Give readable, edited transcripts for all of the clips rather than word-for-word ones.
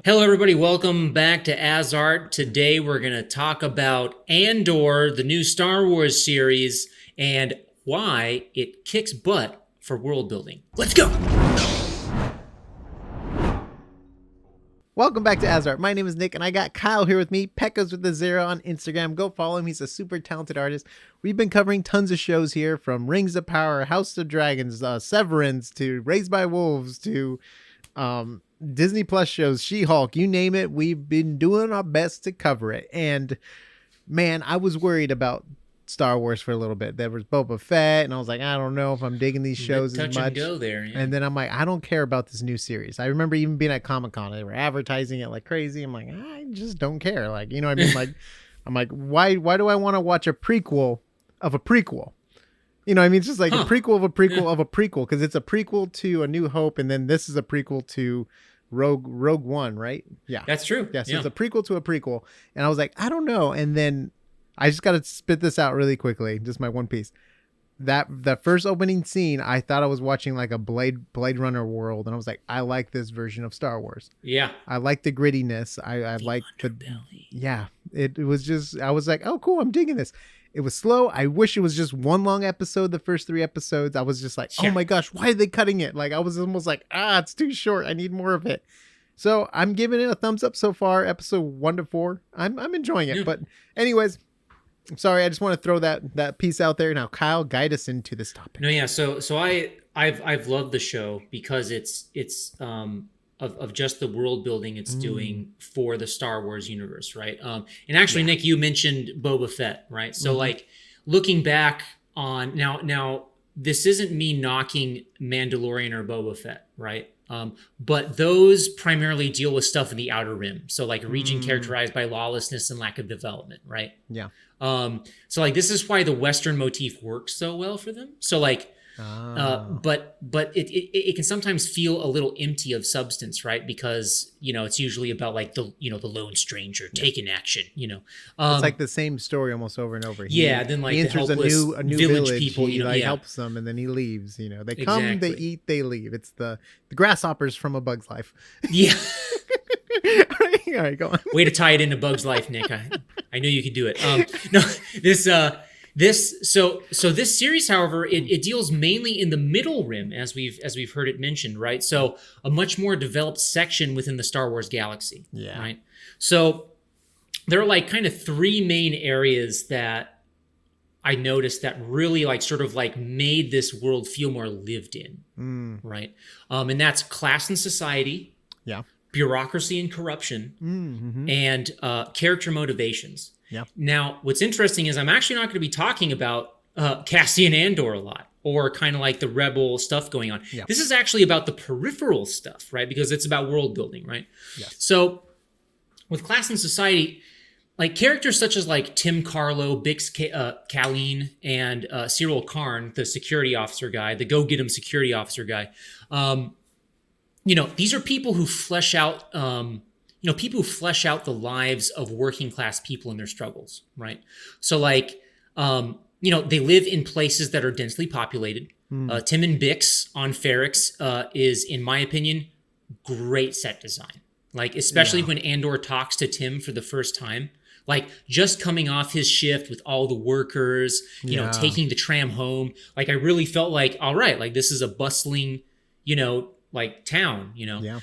Hello, everybody. Welcome back to AsArt. Today, we're going to talk about Andor, the new Star Wars series, and why it kicks butt for world building. Let's go! Welcome back to AsArt. My name is Nick, and I got Kyle here with me. Pekka's with the Zero on Instagram. Go follow him. He's a super talented artist. We've been covering tons of shows here, from Rings of Power, House of Dragons, Severance, to Raised by Wolves, to Disney Plus shows, She-Hulk, you name it. We've been doing our best to cover it. And man, I was worried about Star Wars for a little bit. There was Boba Fett, and I was like, I don't know if I'm digging these shows as much. And go there, yeah. And then I'm like, I don't care about this new series. I remember even being at Comic-Con, they were advertising it like crazy. I'm like, I just don't care. Like, you know what I mean? Like, I'm like, why do I want to watch a prequel of a prequel? You know what I mean? It's just like a prequel of a prequel of a prequel, because it's a prequel to A New Hope, and then this is a prequel to Rogue One, right? Yeah. That's true. Yeah, so it's a prequel to a prequel. And I was like, I don't know. And then I just got to spit this out really quickly, just my one piece. That first opening scene, I thought I was watching like a Blade Runner world, and I was like, I like this version of Star Wars. Yeah. I like the grittiness. I like the underbelly. Yeah. It was just, I was like, oh cool, I'm digging this. It was slow. I wish it was just one long episode, the first 3 episodes. I was just like, oh my gosh, why are they cutting it? Like, I was almost like, it's too short. I need more of it. So I'm giving it a thumbs up so far, episode 1 to 4. I'm enjoying it. Yeah. But anyways, I'm sorry. I just want to throw that piece out there. Now, Kyle, guide us into this topic. No, yeah. So I've loved the show because it's of just the world building it's doing for the Star Wars universe, right? And actually, Nick, you mentioned Boba Fett, right? So like looking back on now this isn't me knocking Mandalorian or Boba Fett, right? But those primarily deal with stuff in the Outer Rim. So like a region characterized by lawlessness and lack of development, right? Yeah. So like this is why the Western motif works so well for them. So like but it can sometimes feel a little empty of substance, right? Because it's usually about like the lone stranger taking action. It's like the same story almost over and over. Then like he enters a new village people. He helps them and then he leaves. They come, they eat, they leave. It's the grasshoppers from A Bug's Life. Yeah. All right, go on. Way to tie it into Bug's Life, Nick. I knew you could do it. This series, however, it deals mainly in the Middle Rim, as we've heard it mentioned, right? So a much more developed section within the Star Wars galaxy, right? So there are like kind of 3 main areas that I noticed that really like sort of like made this world feel more lived in, right? And that's class and society, bureaucracy and corruption, and character motivations. Yeah. Now, what's interesting is I'm actually not going to be talking about Cassian Andor a lot, or kind of like the rebel stuff going on. Yeah. This is actually about the peripheral stuff, right? Because it's about world building, right? Yes. So with class and society, like characters such as like Tim Carlo, Bix Kalleen, and Cyril Karn, the security officer guy, the go-get-em security officer guy, these are people who flesh out people who flesh out the lives of working class people and their struggles, right? So like, they live in places that are densely populated. Tim and Bix on Ferrix is, in my opinion, great set design. Like, especially when Andor talks to Tim for the first time, like just coming off his shift with all the workers, taking the tram home. Like, I really felt like, all right, like this is a bustling, like town, Yeah.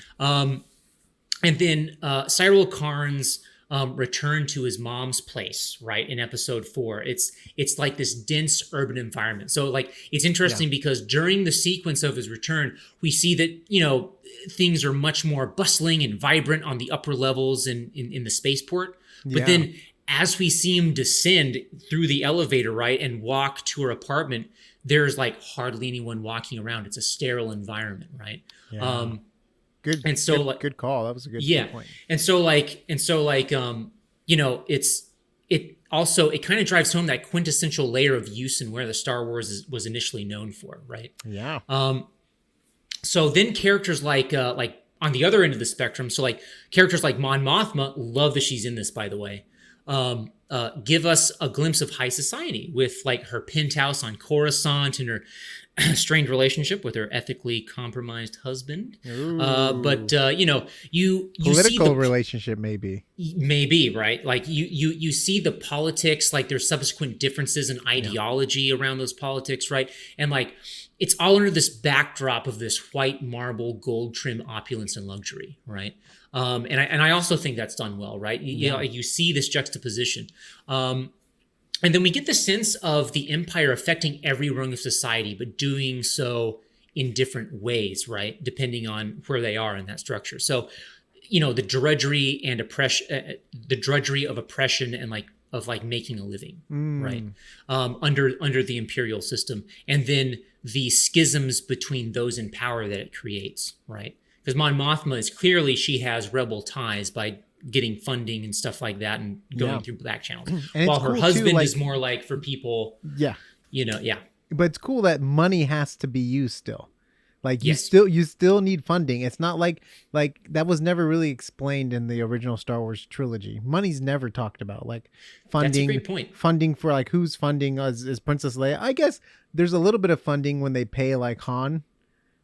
And then Cyril Karn's return to his mom's place, right, in episode 4. It's like this dense urban environment. So like it's interesting because during the sequence of his return, we see that, things are much more bustling and vibrant on the upper levels in the spaceport. But then as we see him descend through the elevator, right, and walk to her apartment, there's like hardly anyone walking around. It's a sterile environment, right? Yeah. Good call. That was a good point. And so it kind of drives home that quintessential layer of use and where the Star Wars was initially known for, right? Yeah. So then characters like on the other end of the spectrum, so like characters like Mon Mothma, love that she's in this, by the way. give us a glimpse of high society with like her penthouse on Coruscant and her strained relationship with her ethically compromised husband. But you know, you Political see the relationship, maybe. maybe right, like you see the politics, like there's subsequent differences in ideology around those politics, right? And like it's all under this backdrop of this white marble, gold trim opulence and luxury, right? And I also think that's done well, right? You know, you see this juxtaposition. And then we get the sense of the empire affecting every rung of society, but doing so in different ways, right? Depending on where they are in that structure. So, you know, the drudgery and oppression, the drudgery of oppression and like making a living, right? Under the imperial system, and then the schisms between those in power that it creates, right? Because Mon Mothma is clearly, she has rebel ties by getting funding and stuff like that and going through back channels. And while her cool husband too, like, is more like for people, you know, But it's cool that money has to be used still. Like Yes. you still need funding. It's not like that was never really explained in the original Star Wars trilogy. Money's never talked about. Like funding. That's a great point. Funding for like who's funding is Princess Leia. I guess there's a little bit of funding when they pay like Han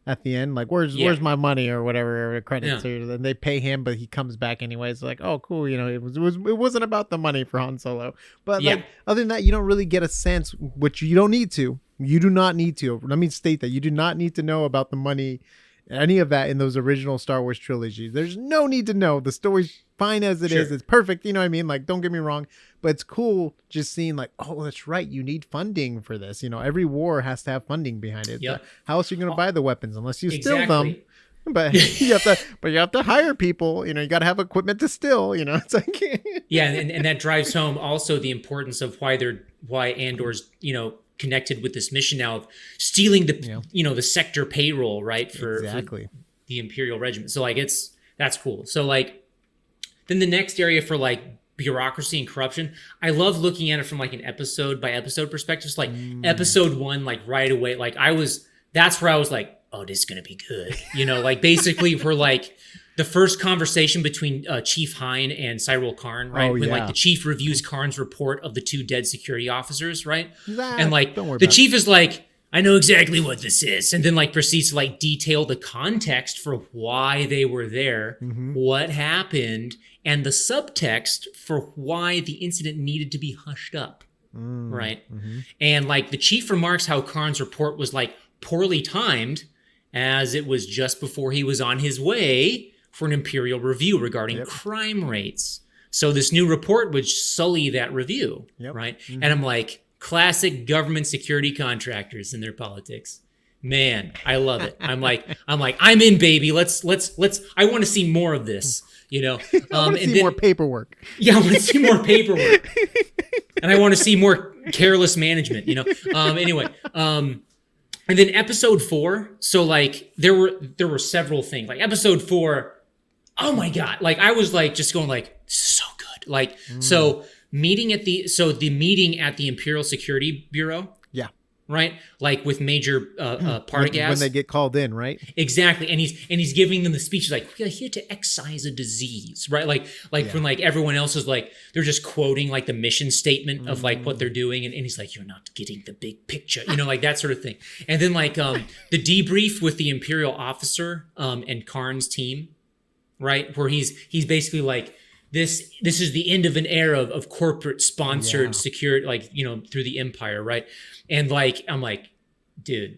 at the end, like where's my money or whatever, or credits, or then they pay him, but he comes back anyway. It's like, oh, cool, you know, it wasn't about the money for Han Solo, but like other than that, you don't really get a sense, which you don't need to. You do not need to. Let me state that you do not need to know about the money, any of that in those original Star Wars trilogies. There's no need to know. The story's fine as it is. It's perfect. You know what I mean? Like, don't get me wrong, but it's cool just seeing like, oh, that's right. You need funding for this. You know, every war has to have funding behind it. Yep. How else are you going to buy the weapons unless you steal them? But you have to hire people. You know, you got to have equipment to steal. You know, it's like and that drives home also the importance of why Andor's, you know, connected with this mission now of stealing the you know, the sector payroll, right, for the Imperial Regiment. So like that's cool. So like then the next area for like bureaucracy and corruption, I love looking at it from like an episode by episode perspective. So like episode 1, like right away, like that's where I was like, oh, this is gonna be good. You know, like basically we're like the first conversation between Chief Hine and Cyril Karn, right? When like the chief reviews Karn's report of the 2 dead security officers, right? And like the chief is like, I know exactly what this is, and then like proceeds to like detail the context for why they were there, what happened, and the subtext for why the incident needed to be hushed up, right? And like the chief remarks how Karn's report was like poorly timed, as it was just before he was on his way for an imperial review regarding crime rates. So this new report would sully that review, right? And I'm like, classic government security contractors and their politics. Man, I love it. I'm like, I'm in, baby. Let's. I want to see more of this. You know, I want to see more paperwork. Yeah, I want to see more paperwork, and I want to see more careless management. You know. Anyway. And then episode 4. So like there were several things. Like episode 4. Oh my God. Like I was like just going like, this is so good. Like so meeting at the Imperial Security Bureau. Yeah. Right? Like with Major Partagaz. When they get called in, right? Exactly. And he's giving them the speech like, we are here to excise a disease, right? Like when like everyone else is like, they're just quoting like the mission statement of like what they're doing. And he's like, you're not getting the big picture, you know, like that sort of thing. And then like the debrief with the Imperial officer and Karn's team, right? Where he's basically like, this is the end of an era of corporate sponsored security, like, you know, through the empire, right? And like, I'm like, dude,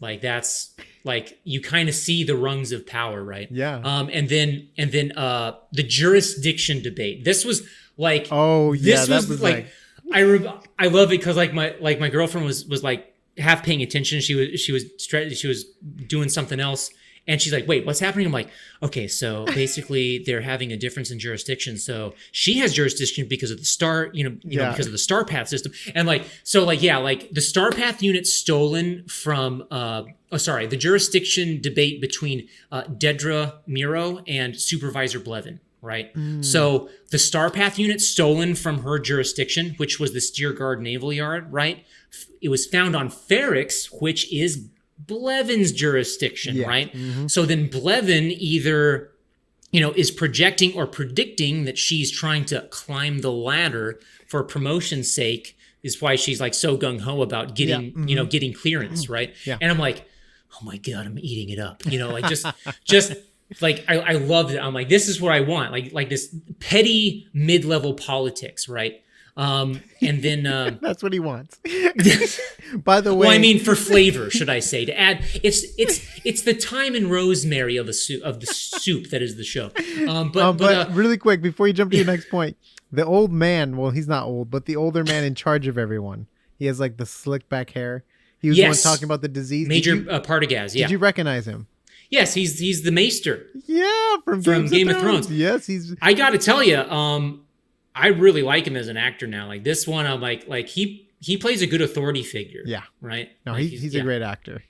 like that's like, you kind of see the rungs of power, right? Yeah. And then the jurisdiction debate. This was like, this was like I love it because like my girlfriend was like half paying attention. She was doing something else. And she's like, wait, what's happening? I'm like, okay, so basically they're having a difference in jurisdiction. So she has jurisdiction because of the star, because of the Star Path system. And like, so like, yeah, like the Star Path unit stolen from, the jurisdiction debate between Dedra Miro and Supervisor Blevin, right? So the Star Path unit stolen from her jurisdiction, which was the Steerguard Naval Yard, right? It was found on Ferrix, which is Blevin's jurisdiction, right? So then Blevin either is projecting or predicting that she's trying to climb the ladder for promotion's sake, is why she's like so gung-ho about getting, getting clearance, right? Yeah. And I'm like, oh my God, I'm eating it up. Like just like, I loved it. I'm like, this is what I want. Like this petty mid-level politics, right? And then that's what he wants. By the way, well, I mean, for flavor, should I say, to add, it's the thyme and rosemary of the soup that is the show. But really quick before you jump to your next point, the old man, well, he's not old, but the older man in charge of everyone, he has like the slick back hair. He was the one talking about the disease. Major Partagaz. Yeah. Did you recognize him? Yes, he's the Maester. Yeah, from Game of Thrones. Yes, he's. I got to tell you, I really like him as an actor now. Like this one, I'm like he plays a good authority figure. Yeah. Right. No, like he's a great actor.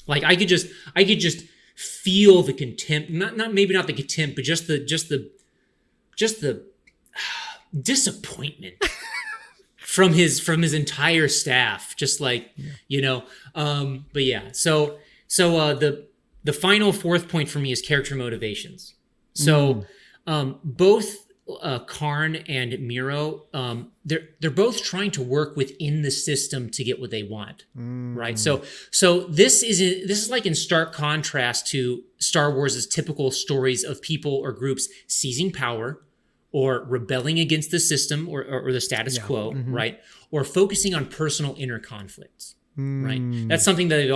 Like I could just feel the contempt. Maybe not the contempt, but just the disappointment from his entire staff. Just like But yeah. So the final fourth point for me is character motivations. So both Karn and Miro, they're both trying to work within the system to get what they want, right? So this is like in stark contrast to Star Wars' typical stories of people or groups seizing power, or rebelling against the system or the status quo, right? Or focusing on personal inner conflicts. Right. That's something that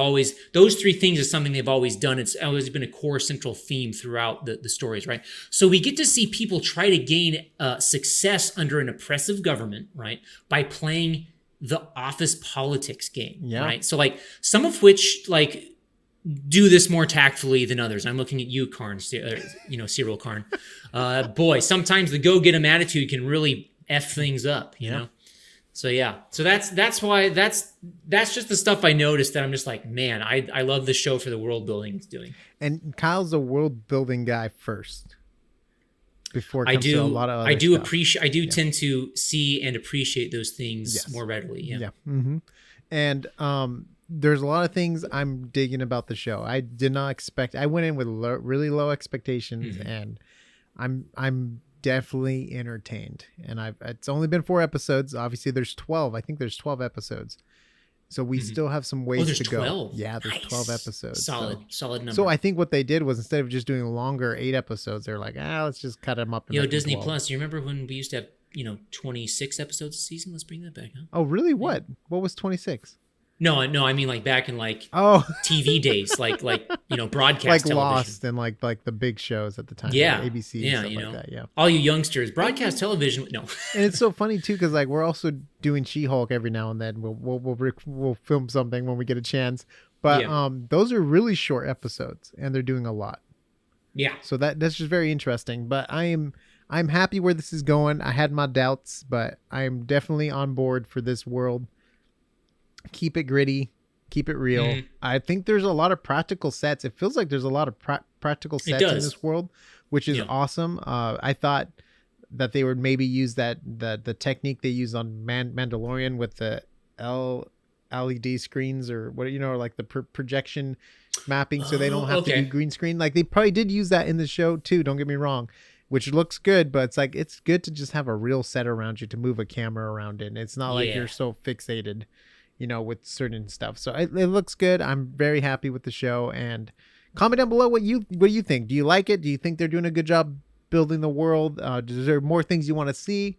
those three things is something they've always done. It's always been a core central theme throughout the stories, right? So we get to see people try to gain success under an oppressive government, right? By playing the office politics game, right? So like some of which like do this more tactfully than others. I'm looking at you, Karn, Cyril Karn. Boy, sometimes the go-get-'em attitude can really F things up, you know? So yeah, so that's why that's just the stuff I noticed that I'm just like, man, I love the show for the world building it's doing. And Kyle's a world building guy first. Before it comes to a lot of other stuff. I do tend to see and appreciate those things more readily. Yeah. Mm-hmm. And there's a lot of things I'm digging about the show. I did not expect. I went in with really low expectations, and I'm definitely entertained. And it's only been 4 episodes. Obviously there's 12. I think there's 12 episodes. So we still have some ways to go. 12. Yeah, there's 12 episodes. Solid number. So I think what they did was, instead of just doing longer 8 episodes, they're like, let's just cut them up. Disney 12. Plus, you remember when we used to have 26 episodes a season? Let's bring that back, huh? Oh, really? What was 26? No, I mean like back in TV days, like broadcast like television. Lost and like the big shows at the time, yeah, like ABC, and stuff like that. Yeah, all you youngsters, broadcast television. No, and it's so funny too, because like we're also doing She-Hulk every now and then. We'll film something when we get a chance, but those are really short episodes, and they're doing a lot. Yeah, so that's just very interesting. But I'm happy where this is going. I had my doubts, but I am definitely on board for this world. Keep it gritty, keep it real. I think there's a lot of practical sets. It feels like there's a lot of practical sets in this world, which is awesome. I thought that they would maybe use the technique they use on Mandalorian with the LED screens, or what, like the projection mapping, so they don't have to do green screen. Like they probably did use that in the show too, don't get me wrong, which looks good, but it's like, it's good to just have a real set around you to move a camera around it. And it's not like you're so fixated with certain stuff. So it looks good. I'm very happy with the show. And comment down below what you think. Do you like it? Do you think they're doing a good job building the world? Is there more things you want to see?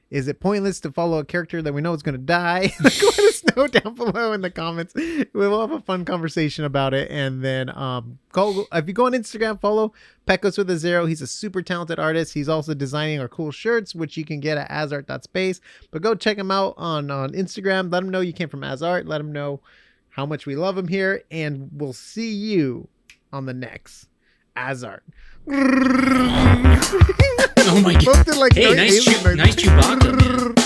Is it pointless to follow a character that we know is going to die? Let us know down below in the comments. We'll have a fun conversation about it. And then if you go on Instagram, follow Pecos with a 0. He's a super talented artist. He's also designing our cool shirts, which you can get at asart.space. But go check him out on Instagram. Let him know you came from AsArt. Let him know how much we love him here. And we'll see you on the next AsArt. Oh my God. Like hey, nice Chewbacca, man.